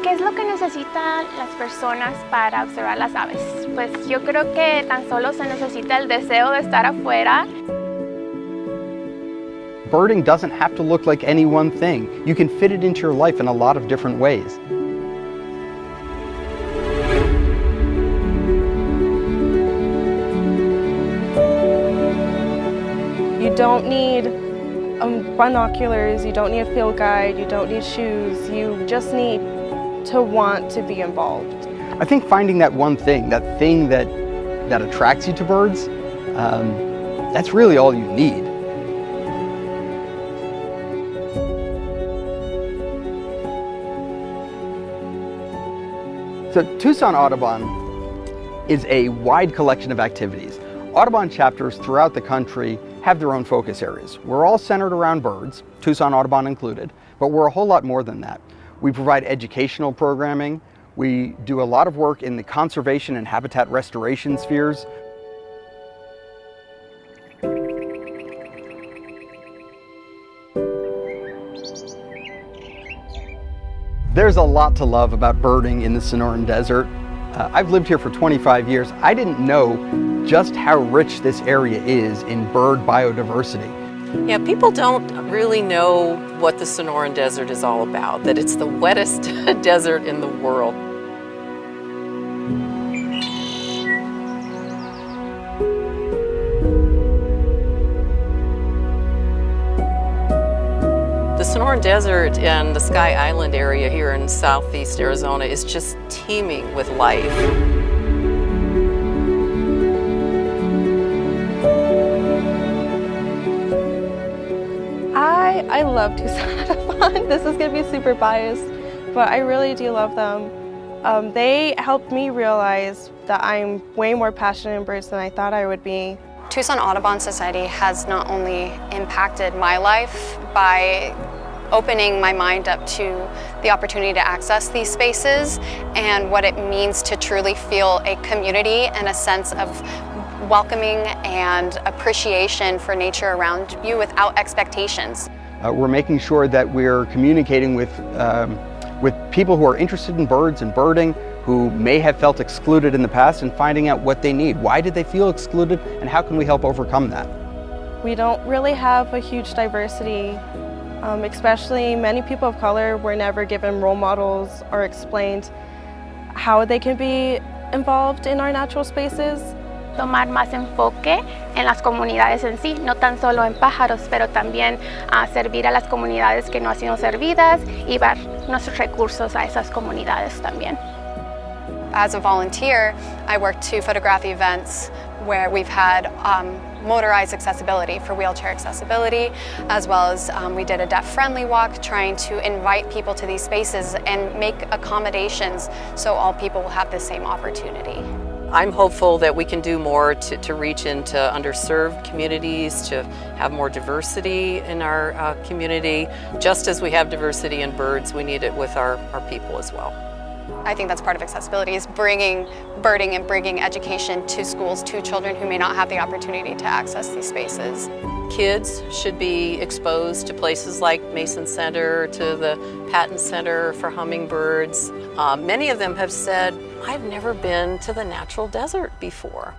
¿Qué es lo que necesitan las personas para observar las aves? Pues yo creo que tan solo se necesita el deseo de estar afuera. Birding doesn't have to look like any one thing. You can fit it into your life in a lot of different ways. You don't need binoculars, you don't need a field guide, you don't need shoes, you just need to want to be involved. I think finding that one thing, that attracts you to birds, that's really all you need. So Tucson Audubon is a wide collection of activities. Audubon chapters throughout the country have their own focus areas. We're all centered around birds, Tucson Audubon included, but we're a whole lot more than that. We provide educational programming. We do a lot of work in the conservation and habitat restoration spheres. There's a lot to love about birding in the Sonoran Desert. I've lived here for 25 years. I didn't know just how rich this area is in bird biodiversity. Yeah, people don't really know what the Sonoran Desert is all about, that it's the wettest desert in the world. The Sonoran Desert and the Sky Island area here in southeast Arizona is just teeming with life. I love Tucson Audubon. This is going to be super biased, but I really do love them. They helped me realize that I'm way more passionate in birds than I thought I would be. Tucson Audubon Society has not only impacted my life by opening my mind up to the opportunity to access these spaces and what it means to truly feel a community and a sense of welcoming and appreciation for nature around you without expectations. We're making sure that we're communicating with people who are interested in birds and birding, who may have felt excluded in the past, and finding out what they need. Why did they feel excluded, and how can we help overcome that? We don't really have a huge diversity, especially many people of color were never given role models or explained how they can be involved in our natural spaces. Tomar más enfoque en las comunidades en sí, no tan solo en pájaros, pero también servir a las comunidades que no han sido servidas y dar nuestros recursos a esas comunidades también. As a volunteer, I work to photograph events where we've had motorized accessibility for wheelchair accessibility, as well as we did a deaf-friendly walk trying to invite people to these spaces and make accommodations so all people will have the same opportunity. I'm hopeful that we can do more to reach into underserved communities, to have more diversity in our community. Just as we have diversity in birds, we need it with our people as well. I think that's part of accessibility, is bringing birding and bringing education to schools to children who may not have the opportunity to access these spaces. Kids should be exposed to places like Mason Center, to the Patton Center for hummingbirds. Many of them have said, I've never been to the natural desert before.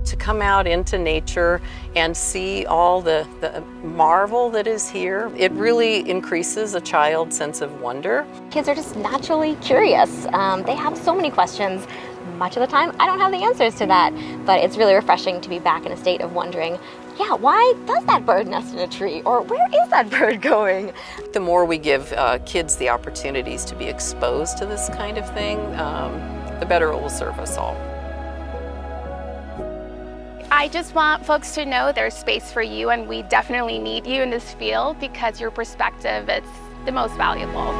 To come out into nature and see all the marvel that is here, it really increases a child's sense of wonder. Kids are just naturally curious. They have so many questions. Much of the time, I don't have the answers to that, but it's really refreshing to be back in a state of wondering, yeah, why does that bird nest in a tree? Or where is that bird going? The more we give kids the opportunities to be exposed to this kind of thing, the better it will serve us all. I just want folks to know there's space for you, and we definitely need you in this field because your perspective is the most valuable.